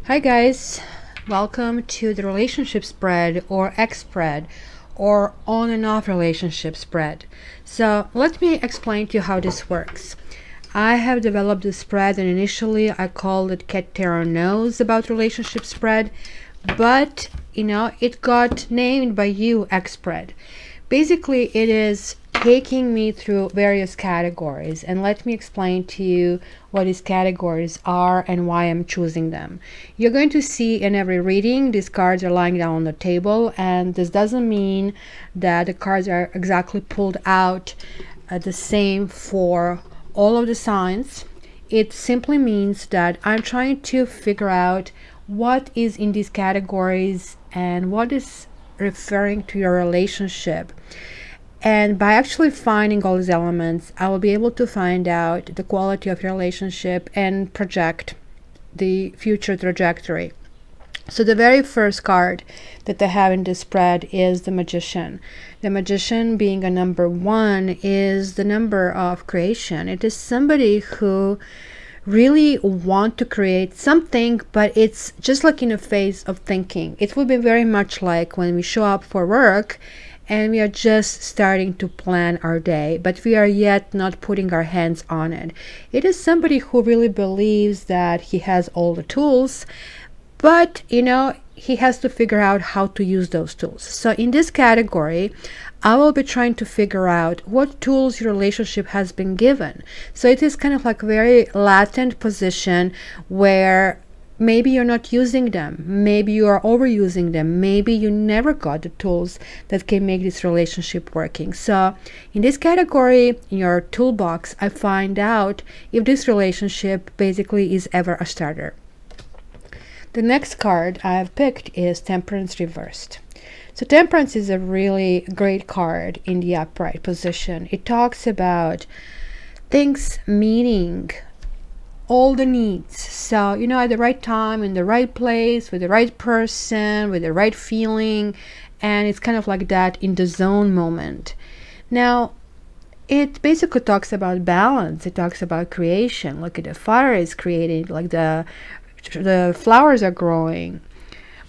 Hi guys, welcome to the relationship spread or X spread or on and off relationship spread. So let me explain to you how this works. I have developed this spread and initially I called it Cat Tarot Knows About Relationship Spread, but it got named by you X spread. Basically it is taking me through various categories, and let me explain to you what these categories are and why I'm choosing them. You're going to see in every reading these cards are lying down on the table, and this doesn't mean that the cards are exactly pulled out the same for all of the signs. It simply means that I'm trying to figure out what is in these categories and what is referring to your relationship. And by actually finding all these elements, I will be able to find out the quality of your relationship and project the future trajectory. So the very first card that I have in this spread is the Magician. The Magician, being a number 1, is the number of creation. It is somebody who really want to create something, but it's just like in a phase of thinking. It would be very much like when we show up for work and we are just starting to plan our day, but we are yet not putting our hands on it. It is somebody who really believes that he has all the tools, but he has to figure out how to use those tools. So in this category, I will be trying to figure out what tools your relationship has been given. So it is kind of like a very latent position where maybe you're not using them, maybe you are overusing them, maybe you never got the tools that can make this relationship working. So in this category, in your toolbox, I find out if this relationship basically is ever a starter. The next card I have picked is Temperance reversed. So Temperance is a really great card in the upright position. It talks about things meeting all the needs. So at the right time, in the right place, with the right person, with the right feeling, and it's kind of like that in the zone moment. Now it basically talks about balance. It talks about creation. Look at the fire is creating, like the flowers are growing.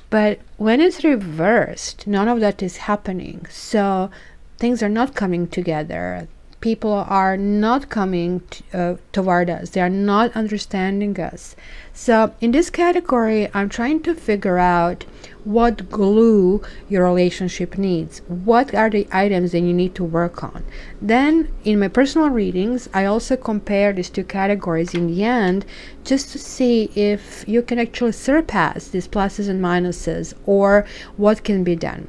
But when it's reversed, none of that is happening. So things are not coming together. People are not coming toward us. They are not understanding us. So in this category, I'm trying to figure out what glue your relationship needs. What are the items that you need to work on? Then in my personal readings, I also compare these two categories in the end just to see if you can actually surpass these pluses and minuses or what can be done.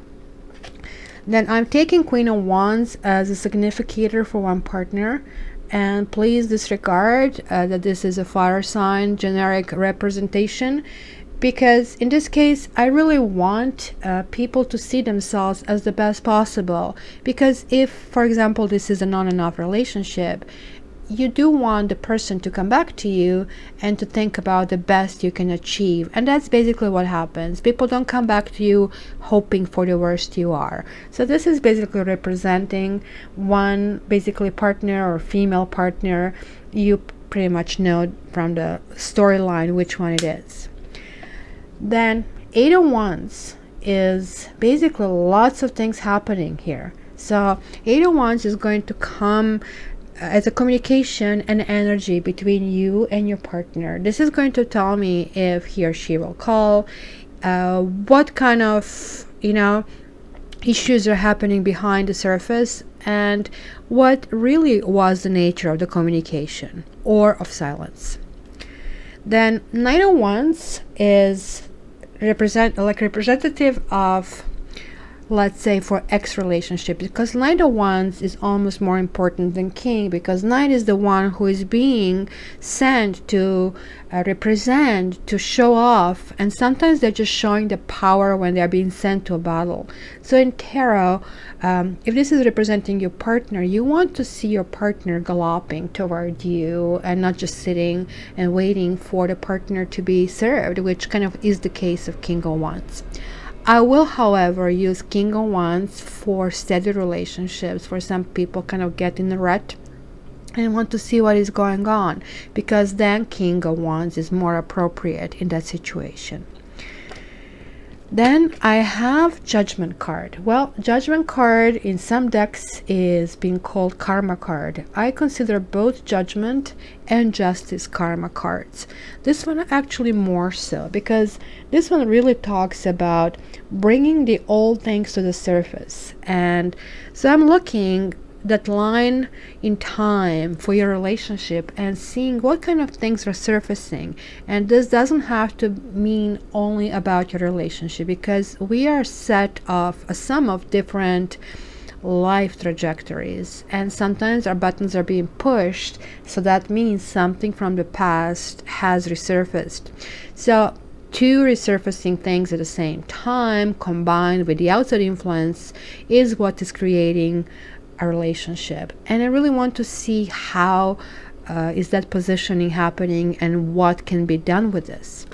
Then I'm taking Queen of Wands as a significator for one partner, and please disregard that this is a fire sign generic representation, because in this case I really want people to see themselves as the best possible. Because if, for example, this is an on and off relationship, you do want the person to come back to you and to think about the best you can achieve, and that's basically what happens. People don't come back to you hoping for the worst you are. So this is basically representing one basically partner or female partner. You pretty much know from the storyline which one it is. Then Eight of Wands is basically lots of things happening here. So Eight of Wands is going to come as a communication and energy between you and your partner. This is going to tell me if he or she will call, what kind of issues are happening behind the surface, and what really was the nature of the communication or of silence. Then Nine of Wands is representative of, let's say, for X relationship, because Knight of Wands is almost more important than King, because Knight is the one who is being sent to represent, to show off, and sometimes they're just showing the power when they're being sent to a battle. So in tarot, if this is representing your partner, you want to see your partner galloping toward you and not just sitting and waiting for the partner to be served, which kind of is the case of King of Wands. I will, however, use King of Wands for steady relationships, for some people kind of get in a rut and want to see what is going on, because then King of Wands is more appropriate in that situation. Then I have Judgment card. Well, Judgment card in some decks is being called Karma card. I consider both Judgment and Justice Karma cards. This one actually more so, because this one really talks about bringing the old things to the surface. And so I'm looking that line in time for your relationship and seeing what kind of things are surfacing. And this doesn't have to mean only about your relationship, because we are set of a sum of different life trajectories, and sometimes our buttons are being pushed, so that means something from the past has resurfaced. So two resurfacing things at the same time combined with the outside influence is what is creating a relationship. And I really want to see how is that positioning happening and what can be done with this.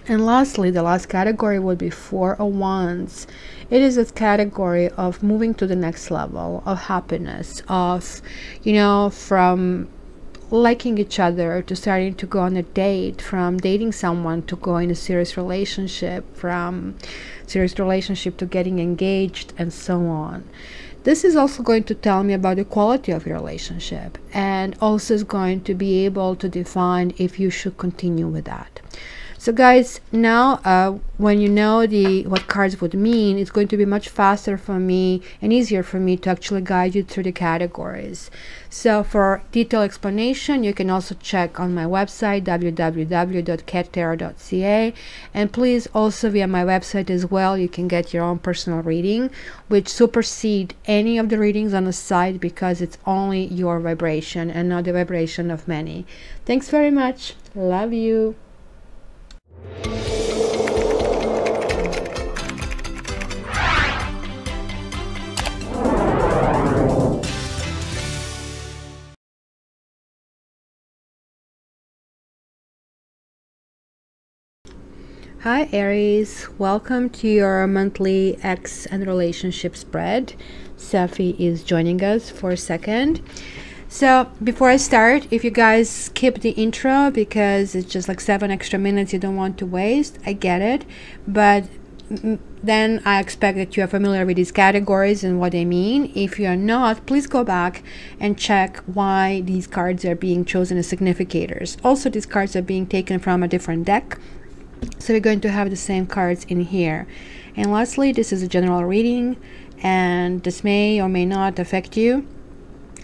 And lastly, the last category would be Four of Wands. It is a category of moving to the next level of happiness, of, you know, from liking each other to starting to go on a date, from dating someone to go in a serious relationship, from serious relationship to getting engaged, and so on. This is also going to tell me about the quality of your relationship, and also is going to be able to define if you should continue with that. So guys, now when you know what cards would mean, it's going to be much faster for me and easier for me to actually guide you through the categories. So for detailed explanation, you can also check on my website www.cattarot.ca, and please also via my website as well, you can get your own personal reading, which supersede any of the readings on the site, because it's only your vibration and not the vibration of many. Thanks very much. Love you. Hi Aries, welcome to your monthly X and relationship spread. Safi is joining us for a second. So before I start, if you guys skip the intro because it's just like 7 extra minutes you don't want to waste, I get it, but then I expect that you are familiar with these categories and what they mean. If you are not, please go back and check why these cards are being chosen as significators. Also, these cards are being taken from a different deck, so we're going to have the same cards in here. And lastly, this is a general reading, and this may or may not affect you,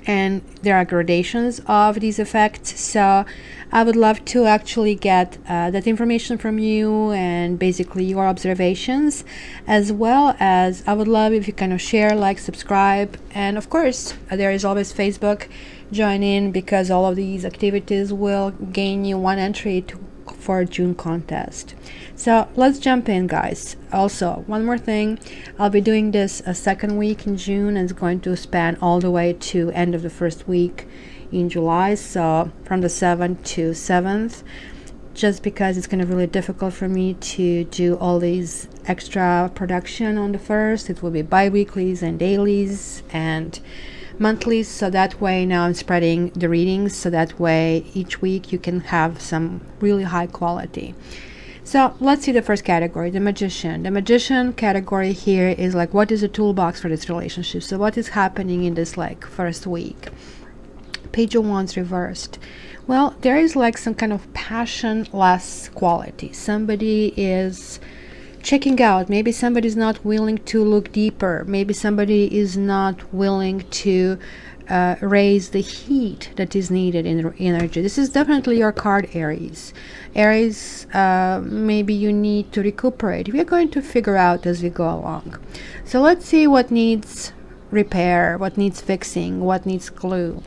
and there are gradations of these effects. So I would love to actually get that information from you and basically your observations, as well as I would love if you kind of share, like, subscribe, and of course there is always Facebook. Join in, because all of these activities will gain you 1 entry for June contest. So let's jump in, guys. Also, one more thing, I'll be doing this a second week in June, and it's going to span all the way to end of the first week in July, so from the 7th to 7th, just because it's kind of really difficult for me to do all these extra production on the 1st. It will be bi-weeklies and dailies and monthlies, so that way now I'm spreading the readings, so that way each week you can have some really high quality. So let's see the first category, the Magician. The Magician category here is like, what is the toolbox for this relationship? So what is happening in this like first week? Page of Wands reversed. Well, there is like some kind of passionless quality. Somebody is checking out. Maybe somebody's not willing to look deeper. Maybe somebody is not willing to raise the heat that is needed in energy. This is definitely your card, Aries. Aries, maybe you need to recuperate. We are going to figure out as we go along. So let's see what needs repair, what needs fixing, what needs glue.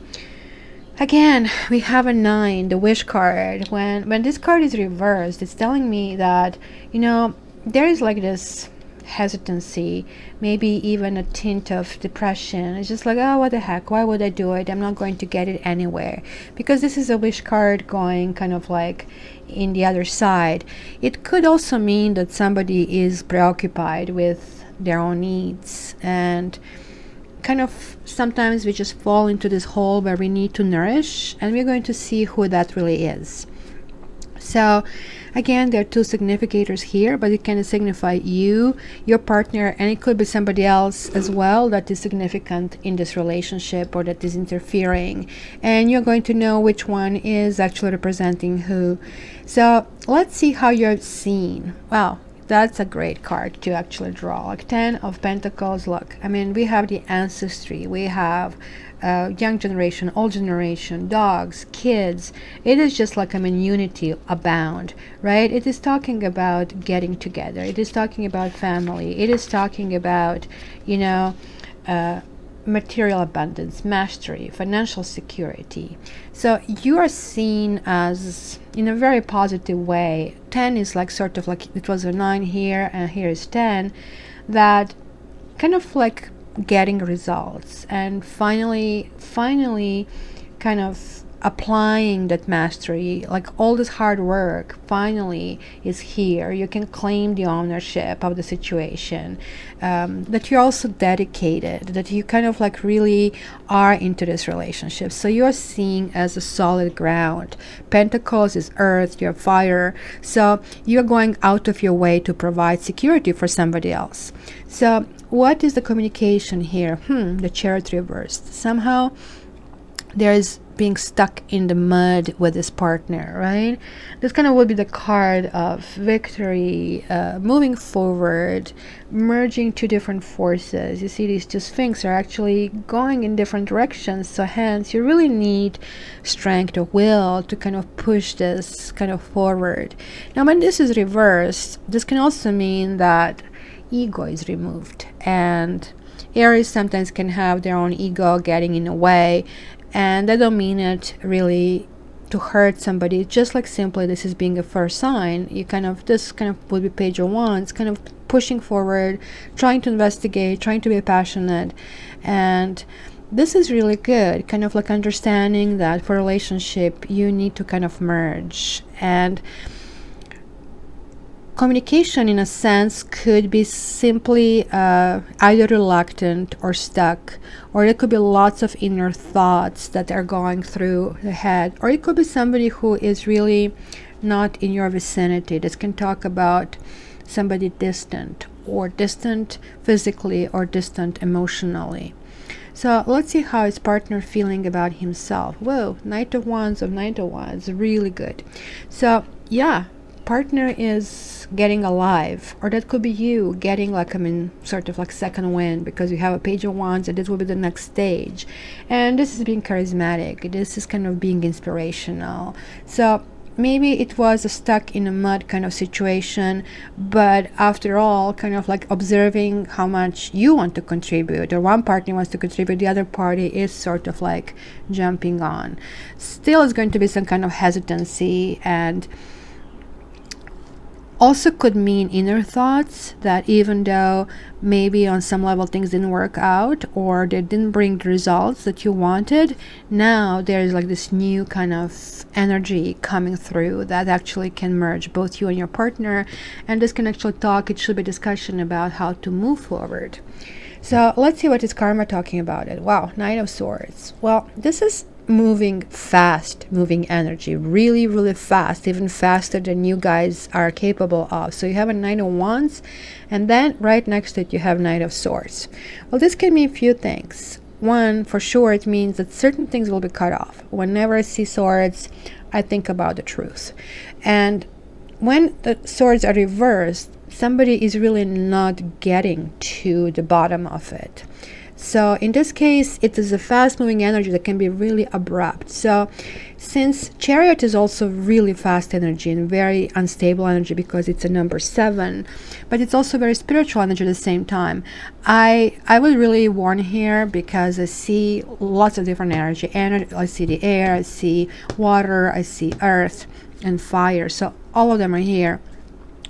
Again, we have a 9, the Wish card. When this card is reversed, it's telling me that, you know, there is like this hesitancy, maybe even a tint of depression. It's just like, oh, what the heck, why would I do it? I'm not going to get it anywhere. Because this is a Wish card going kind of like in the other side. It could also mean that somebody is preoccupied with their own needs and kind of sometimes we just fall into this hole where we need to nourish, and we're going to see who that really is. So again, there are two significators here, but it can signify you, your partner, and it could be somebody else as well that is significant in this relationship or that is interfering, and you're going to know which one is actually representing who. So let's see how you're seen. Wow, that's a great card to actually draw. Like 10 of Pentacles. Look, I mean, we have the ancestry, we have young generation, old generation, dogs, kids. It is just like, I mean, unity abound, right? It is talking about getting together. It is talking about family. It is talking about, you know, material abundance, mastery, financial security. So you are seen as in a very positive way. 10 is like sort of like, it was a 9 here and here is 10, that kind of like getting results and finally kind of applying that mastery, like all this hard work finally is here. You can claim the ownership of the situation, that you're also dedicated, that you kind of like really are into this relationship. So you're seen as a solid ground. Pentacles is earth, you're fire, so you're going out of your way to provide security for somebody else. So what is the communication here? The Chariot reversed. Somehow there's being stuck in the mud with this partner, right? This kind of would be the card of victory, moving forward, merging two different forces. You see these two Sphinx are actually going in different directions, so hence you really need strength or will to kind of push this kind of forward. Now when this is reversed, this can also mean that ego is removed, and Aries sometimes can have their own ego getting in the way, and I don't mean it really to hurt somebody. Just like simply this is being a first sign, you kind of, this kind of would be Page of Wands, kind of pushing forward, trying to investigate, trying to be passionate. And this is really good, kind of like understanding that for a relationship you need to kind of merge. And communication in a sense could be simply either reluctant or stuck, or there could be lots of inner thoughts that are going through the head, or it could be somebody who is really not in your vicinity. This can talk about somebody distant, or distant physically or distant emotionally. So let's see how his partner feeling about himself. Whoa, Knight of Wands, really good. So yeah, partner is getting alive, or that could be you getting like, I mean, sort of like second wind, because you have a Page of Wands and this will be the next stage. And this is being charismatic, this is kind of being inspirational. So maybe it was a stuck in a mud kind of situation, but after all, kind of like observing how much you want to contribute, or one partner wants to contribute, the other party is sort of like jumping on. Still is going to be some kind of hesitancy, and also could mean inner thoughts that even though maybe on some level things didn't work out, or they didn't bring the results that you wanted, now there's like this new kind of energy coming through that actually can merge both you and your partner, and this can actually talk, it should be discussion about how to move forward. So let's see what is karma talking about it. Wow, Knight of Swords. Well, this is moving fast, moving energy, really fast, even faster than you guys are capable of. So you have a Knight of Wands, and then right next to it you have Knight of Swords. Well, this can mean a few things. One, for sure, it means that certain things will be cut off. Whenever I see swords, I think about the truth. And when the swords are reversed, somebody is really not getting to the bottom of it. So in this case, it is a fast-moving energy that can be really abrupt. So since Chariot is also really fast energy and very unstable energy because it's a number 7, but it's also very spiritual energy at the same time, I would really warn here, because I see lots of different energy. I see the air, I see water, I see earth and fire. So all of them are here.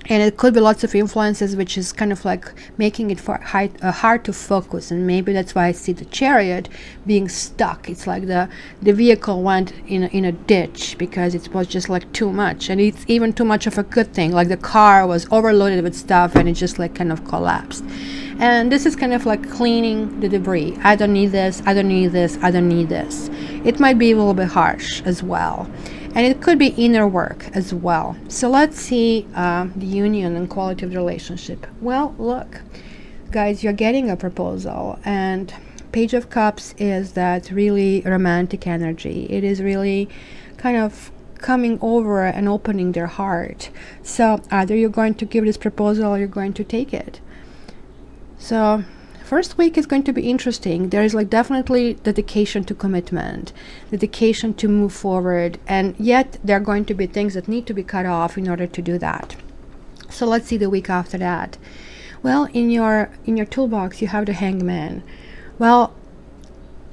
And it could be lots of influences, which is kind of like making it hard to focus. And maybe that's why I see the Chariot being stuck. It's like the vehicle went in a ditch because it was just like too much. And it's even too much of a good thing. Like the car was overloaded with stuff and it just like kind of collapsed. And this is kind of like cleaning the debris. I don't need this, I don't need this, I don't need this. It might be a little bit harsh as well. And it could be inner work as well. So let's see the union and quality of the relationship. Well, look, guys, you're getting a proposal. And Page of Cups is that really romantic energy. It is really kind of coming over and opening their heart. So either you're going to give this proposal or you're going to take it. So first week is going to be interesting. There is like definitely dedication to commitment, dedication to move forward, and yet there are going to be things that need to be cut off in order to do that. So let's see the week after that. Well, in your toolbox you have the Hangman. Well,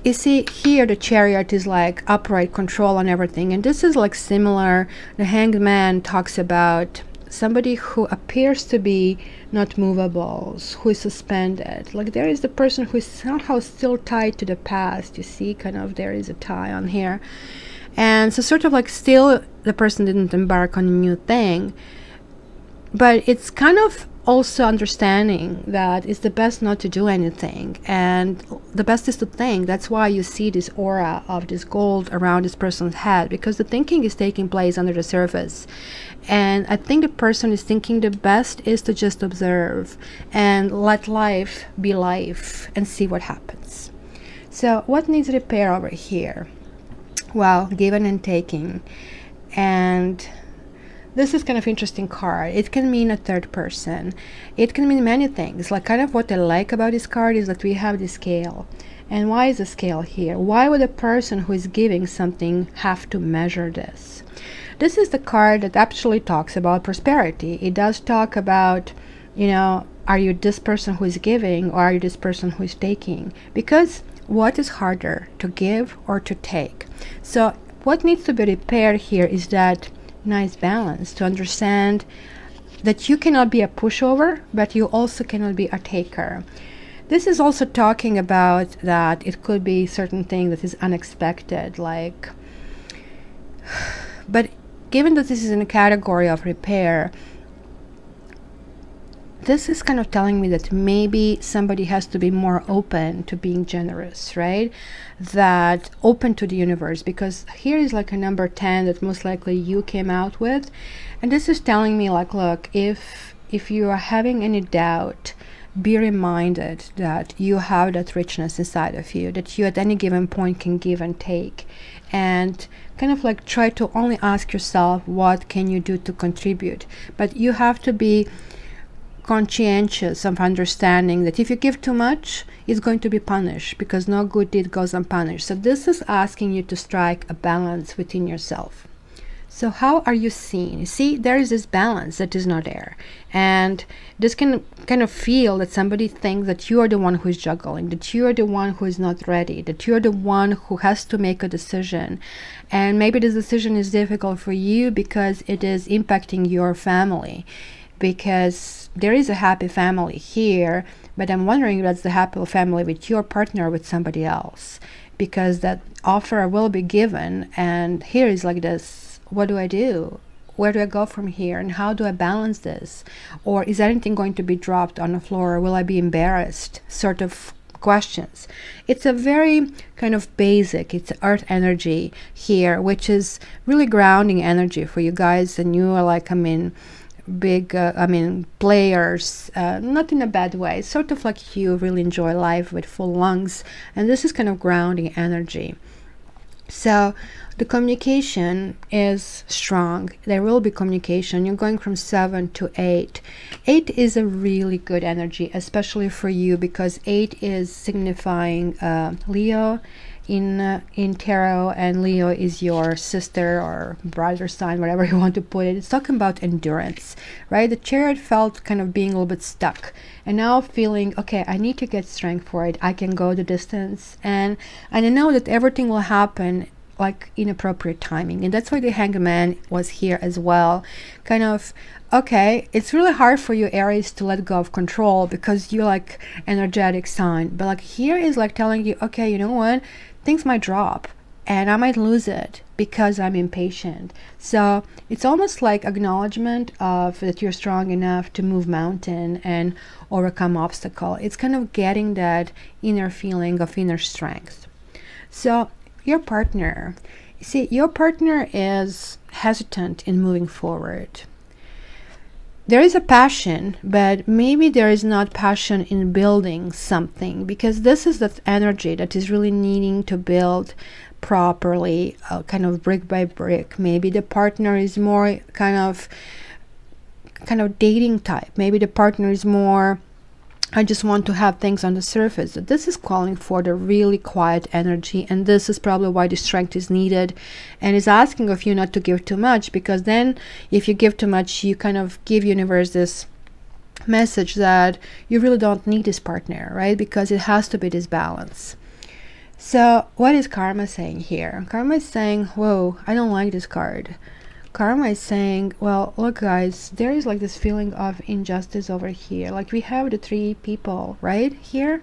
you see here the Chariot is like upright control on everything, and this is like similar. The Hanged Man talks about somebody who appears to be not movable, who is suspended. Like there is the person who is somehow still tied to the past. You see, kind of there is a tie on here. And so sort of like still the person didn't embark on a new thing. But it's kind of also understanding that it's the best not to do anything, and the best is to think. That's why you see this aura of this gold around this person's head, because the thinking is taking place under the surface. And I think the person is thinking the best is to just observe and let life be life and see what happens. So what needs repair over here? Well, giving and taking. And this is kind of interesting card. It can mean a third person. It can mean many things. Like kind of what I like about this card is that we have the scale. And why is the scale here? Why would a person who is giving something have to measure this? This is the card that actually talks about prosperity. It does talk about, you know, are you this person who is giving or are you this person who is taking? Because what is harder, to give or to take? So what needs to be repaired here is that nice balance, to understand that you cannot be a pushover, but you also cannot be a taker. This is also talking about that it could be certain thing that is unexpected, like, but given that this is in a category of repair, this is kind of telling me that maybe somebody has to be more open to being generous, right? That open to the universe, because here is like a number 10 that most likely you came out with. And this is telling me like, look, if you are having any doubt, be reminded that you have that richness inside of you, that you at any given point can give and take. And kind of like try to only ask yourself, what can you do to contribute? But you have to be conscientious of understanding that if you give too much, it's going to be punished, because no good deed goes unpunished. So this is asking you to strike a balance within yourself. So how are you seen? You see, there is this balance that is not there. And this can kind of feel that somebody thinks that you are the one who is juggling, that you are the one who is not ready, that you are the one who has to make a decision. And maybe this decision is difficult for you because it is impacting your family. Because there is a happy family here, but I'm wondering if that's the happy family with your partner or with somebody else. Because that offer will be given, and here is like this. What do I do? Where do I go from here? And how do I balance this? Or is anything going to be dropped on the floor? Or will I be embarrassed? Sort of questions. It's a very kind of basic, it's earth energy here, which is really grounding energy for you guys. And you are like, big players, not in a bad way, sort of like you really enjoy life with full lungs, and this is kind of grounding energy. So the communication is strong. There will be communication. You're going from 7 to 8. 8 is a really good energy, especially for you, because 8 is signifying Leo in tarot, and Leo is your sister or brother sign, whatever you want to put it. It's talking about endurance, right? The Chariot felt kind of being a little bit stuck, and now feeling, okay, I need to get strength for it. I can go the distance, and I know that everything will happen like inappropriate timing. And that's why the Hangman was here as well. Kind of, okay, it's really hard for you, Aries, to let go of control because you're like energetic sign. But like here is like telling you, okay, you know what? Things might drop and I might lose it because I'm impatient. So it's almost like acknowledgement of that you're strong enough to move mountain and overcome obstacle. It's kind of getting that inner feeling of inner strength. So your partner, see, your partner is hesitant in moving forward. There is a passion, but maybe there is not passion in building something, because this is that energy that is really needing to build properly, kind of brick by brick. Maybe the partner is more kind of dating type. Maybe the partner is more, I just want to have things on the surface. This is calling for the really quiet energy, and this is probably why the strength is needed, and is asking of you not to give too much, because then if you give too much, you kind of give universe this message that you really don't need this partner, right? Because it has to be this balance. So what is karma saying here? Karma is saying, whoa, I don't like this card. Karma is saying, well, look guys, there is like this feeling of injustice over here. Like we have the three people right here,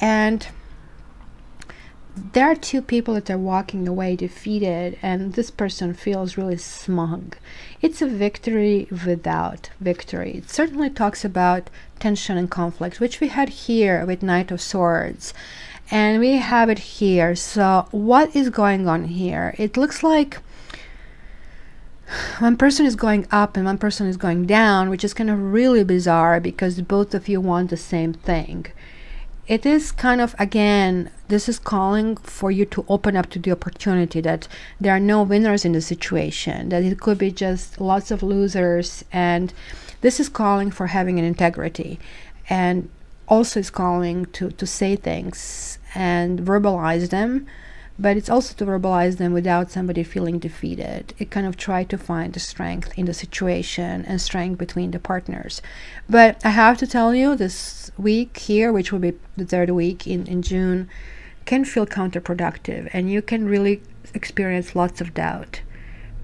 and there are two people that are walking away defeated, and this person feels really smug. It's a victory without victory. It certainly talks about tension and conflict, which we had here with Knight of Swords, and we have it here. So what is going on here? It looks like one person is going up and one person is going down, which is kind of really bizarre because both of you want the same thing. It is kind of, again, this is calling for you to open up to the opportunity that there are no winners in the situation, that it could be just lots of losers, and this is calling for having an integrity, and also is calling to say things and verbalize them. But it's also to verbalize them without somebody feeling defeated. It kind of try to find the strength in the situation and strength between the partners. But I have to tell you, this week here, which will be the third week in June, can feel counterproductive, and you can really experience lots of doubt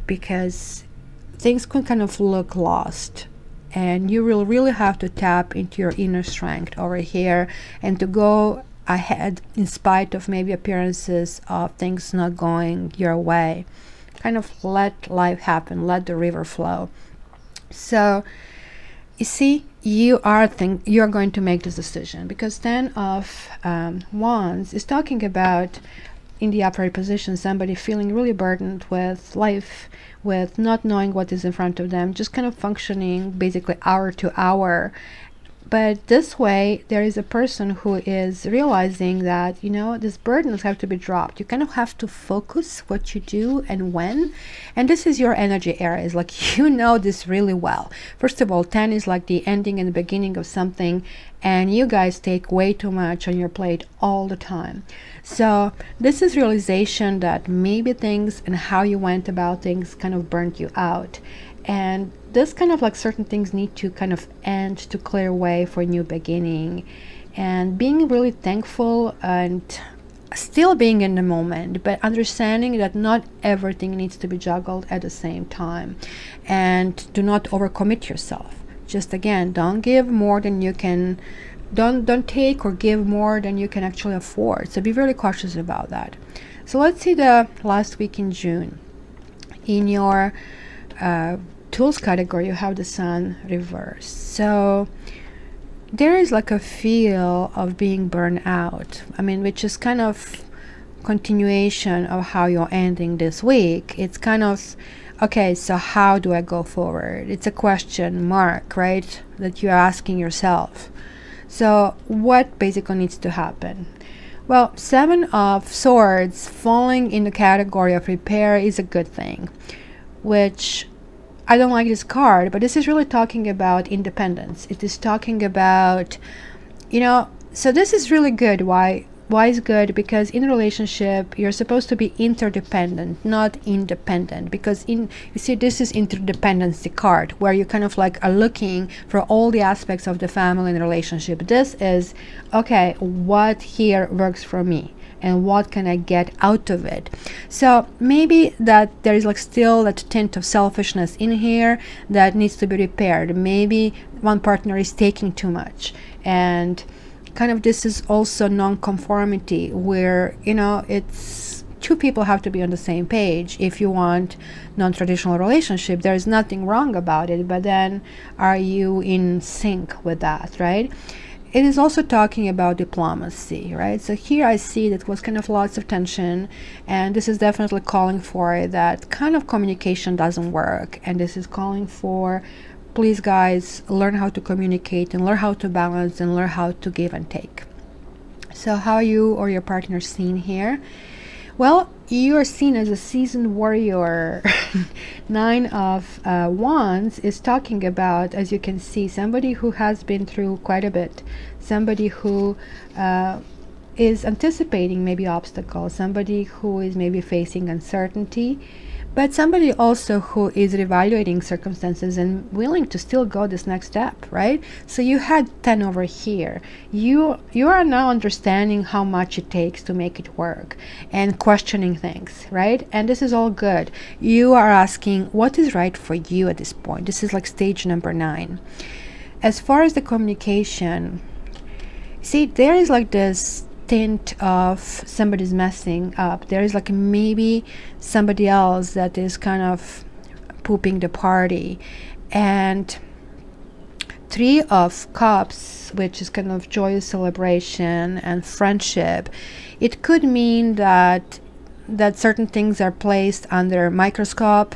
because things can kind of look lost. And you will really have to tap into your inner strength over here and to go ahead in spite of maybe appearances of things not going your way. Kind of let life happen, let the river flow. So you see, you are going to make this decision, because Ten of Wands is talking about, in the upright position, somebody feeling really burdened with life, with not knowing what is in front of them, just kind of functioning basically hour to hour. But this way, there is a person who is realizing that, you know, these burdens have to be dropped. You kind of have to focus what you do and when. And this is your energy areas. Like, you know this really well. First of all, 10 is like the ending and the beginning of something. And you guys take way too much on your plate all the time. So this is realization that maybe things and how you went about things kind of burnt you out. And this kind of like certain things need to kind of end to clear way for a new beginning, and being really thankful and still being in the moment, but understanding that not everything needs to be juggled at the same time, and do not overcommit yourself. Just again, don't give more than you can, don't take or give more than you can actually afford. So be very cautious about that. So let's see the last week in June. In your tools category, you have the Sun reversed. So there is like a feel of being burned out. I mean, which is kind of continuation of how you're ending this week. It's kind of, okay, so how do I go forward? It's a question mark, right? That you're asking yourself. So what basically needs to happen? Well, 7 of Swords falling in the category of repair is a good thing, which I don't like this card, but this is really talking about independence. It is talking about, you know, so this is really good. Why is good? Because in a relationship, you're supposed to be interdependent, not independent. Because you see, this is interdependency card, where you kind of like are looking for all the aspects of the family and relationship. This is, okay, what here works for me? and what can I get out of it. So maybe that there is like still that tint of selfishness in here that needs to be repaired. Maybe one partner is taking too much, and kind of this is also non-conformity, where, you know, it's two people have to be on the same page if you want non-traditional relationship. There is nothing wrong about it, but then are you in sync with that, right? It is also talking about diplomacy, right? So here I see that was kind of lots of tension, and this is definitely calling for that kind of communication doesn't work, and this is calling for, please guys, learn how to communicate and learn how to balance and learn how to give and take. So how are you or your partner seen here? Well, you are seen as a seasoned warrior. Nine of Wands is talking about, as you can see, somebody who has been through quite a bit, somebody who is anticipating maybe obstacles, somebody who is maybe facing uncertainty, but somebody also who is reevaluating circumstances and willing to still go this next step, right? So you had 10 over here. You are now understanding how much it takes to make it work and questioning things, right? And this is all good. You are asking what is right for you at this point. This is like stage number 9. As far as the communication, see, there is like this tint of somebody's messing up. There is like maybe somebody else that is kind of pooping the party. And 3 of Cups, which is kind of joyous celebration and friendship, it could mean that certain things are placed under microscope,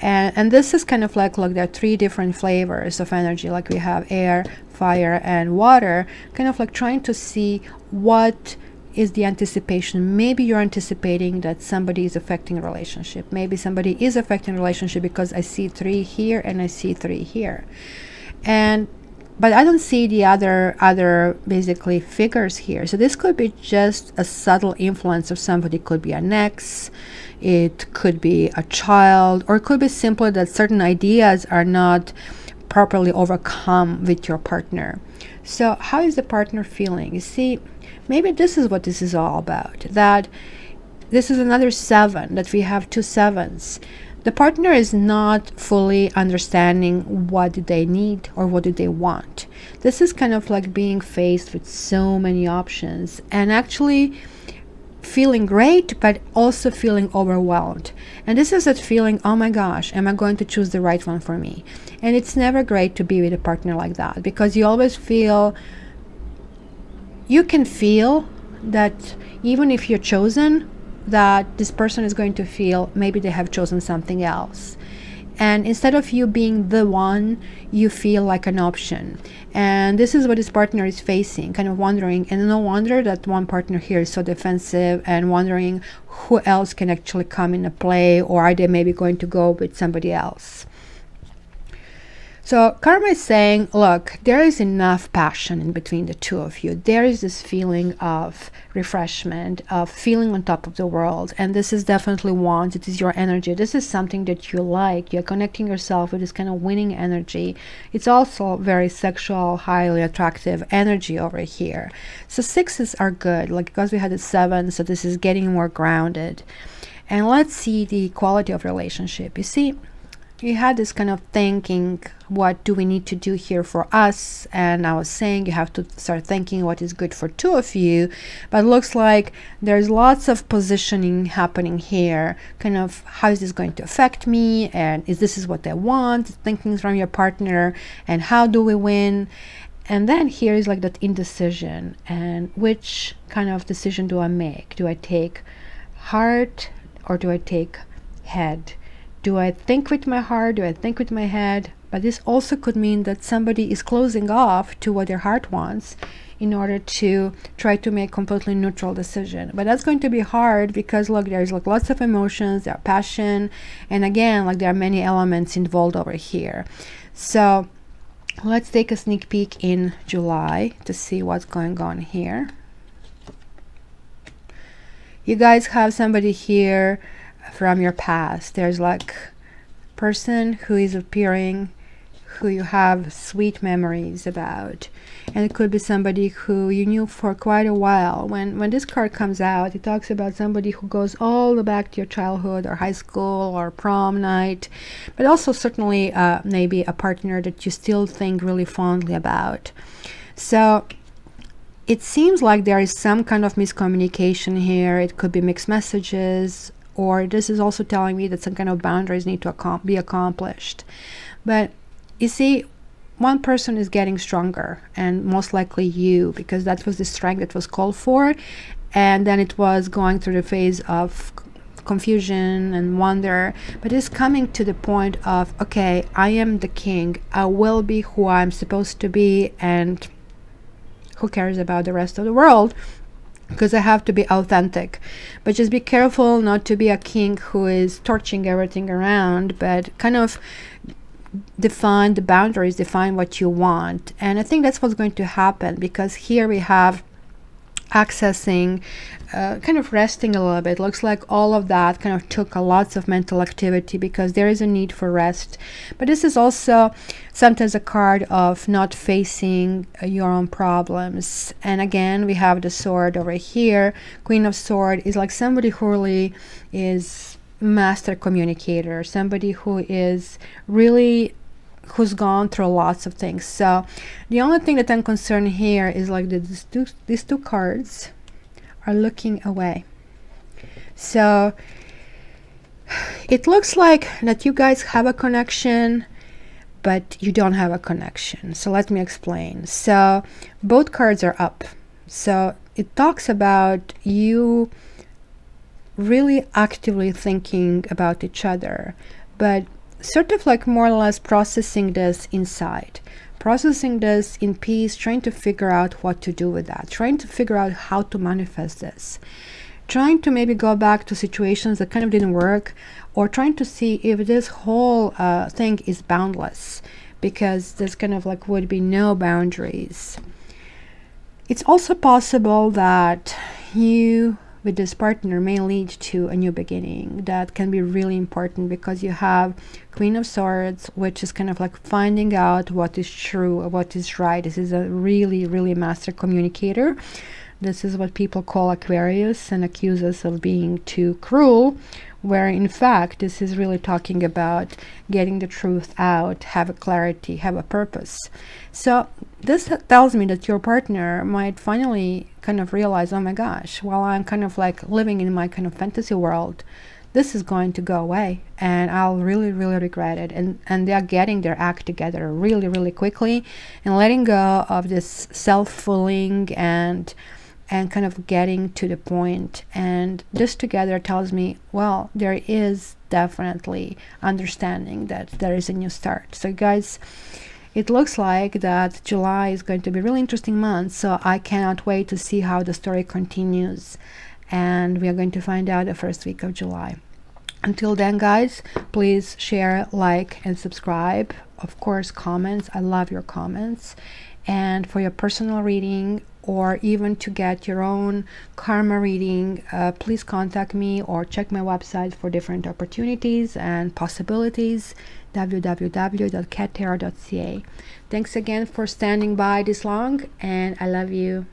and this is kind of like, look, there are 3 different flavors of energy, like we have air, fire, and water, kind of like trying to see what is the anticipation. Maybe you're anticipating that somebody is affecting a relationship. Maybe somebody is affecting a relationship because I see 3 here and I see 3 here. But I don't see the other basically figures here. So this could be just a subtle influence of somebody. It could be an ex, it could be a child, or it could be simply that certain ideas are not properly overcome with your partner. So how is the partner feeling? You see, maybe this is what this is all about. That this is another 7, that we have 2 7s. The partner is not fully understanding what do they need or what do they want. This is kind of like being faced with so many options and actually feeling great, but also feeling overwhelmed. And this is that feeling, oh my gosh, am I going to choose the right one for me? And it's never great to be with a partner like that, because you always feel, you can feel that even if you're chosen, that this person is going to feel maybe they have chosen something else. And instead of you being the one, you feel like an option. And this is what this partner is facing, kind of wondering. And no wonder that one partner here is so defensive and wondering who else can actually come into play, or are they maybe going to go with somebody else. So karma is saying, look, there is enough passion in between the two of you. There is this feeling of refreshment, of feeling on top of the world. And this is definitely want. It is your energy. This is something that you like. You're connecting yourself with this kind of winning energy. It's also very sexual, highly attractive energy over here. So 6s are good, like, because we had a 7, so this is getting more grounded. And let's see the quality of relationship. You see, you had this kind of thinking, what do we need to do here for us? And I was saying you have to start thinking what is good for 2 of you. But it looks like there's lots of positioning happening here. Kind of, how is this going to affect me? And is this what I want? Thinking from your partner. And how do we win? And then here is like that indecision. And which kind of decision do I make? Do I take heart or do I take head? Do I think with my heart? Do I think with my head? But this also could mean that somebody is closing off to what their heart wants in order to try to make completely neutral decision. But that's going to be hard because, look, there's like lots of emotions, there are passion, and again, like there are many elements involved over here. So let's take a sneak peek in July to see what's going on here. You guys have somebody here from your past. There's like person who is appearing, who you have sweet memories about. And it could be somebody who you knew for quite a while. When this card comes out, it talks about somebody who goes all the way back to your childhood or high school or prom night, but also certainly maybe a partner that you still think really fondly about. So it seems like there is some kind of miscommunication here. It could be mixed messages, or this is also telling me that some kind of boundaries need to be accomplished. But you see, one person is getting stronger, and most likely you, because that was the strength that was called for, and then it was going through the phase of confusion and wonder, but it's coming to the point of, okay, I am the king, I will be who I'm supposed to be, and who cares about the rest of the world, because I have to be authentic. But just be careful not to be a king who is torching everything around, but kind of define the boundaries, define what you want. And I think that's what's going to happen, because here we have accessing, kind of resting a little bit. Looks like all of that kind of took a lots of mental activity, because there is a need for rest. But this is also sometimes a card of not facing your own problems. And again, we have the sword over here. Queen of Sword is like somebody who really is master communicator, somebody who is really, who's gone through lots of things. So the only thing that I'm concerned here is like these two cards are looking away. So it looks like that you guys have a connection, but you don't have a connection. So let me explain. So both cards are up. So it talks about you really actively thinking about each other, but sort of like more or less processing this inside, processing this in peace, trying to figure out what to do with that, trying to figure out how to manifest this, trying to maybe go back to situations that kind of didn't work, or trying to see if this whole thing is boundless, because there's kind of like would be no boundaries. It's also possible that you with this partner may lead to a new beginning that can be really important, because you have Queen of Swords, which is kind of like finding out what is true, what is right. This is a really, really master communicator. This is what people call Aquarius and accuse us of being too cruel, where in fact this is really talking about getting the truth out, have a clarity, have a purpose. So this tells me that your partner might finally kind of realize, oh my gosh, while I'm kind of like living in my kind of fantasy world, this is going to go away and I'll really, really regret it. And they are getting their act together really, really quickly and letting go of this self-fooling and kind of getting to the point. And this together tells me, well, there is definitely understanding that there is a new start. So guys, it looks like that July is going to be a really interesting month, so I cannot wait to see how the story continues, and we are going to find out the first week of July. Until then, guys, please share, like, and subscribe. Of course, comments. I love your comments. And for your personal reading, or even to get your own karma reading, please contact me or check my website for different opportunities and possibilities, www.cattarot.ca. Thanks again for standing by this long, and I love you.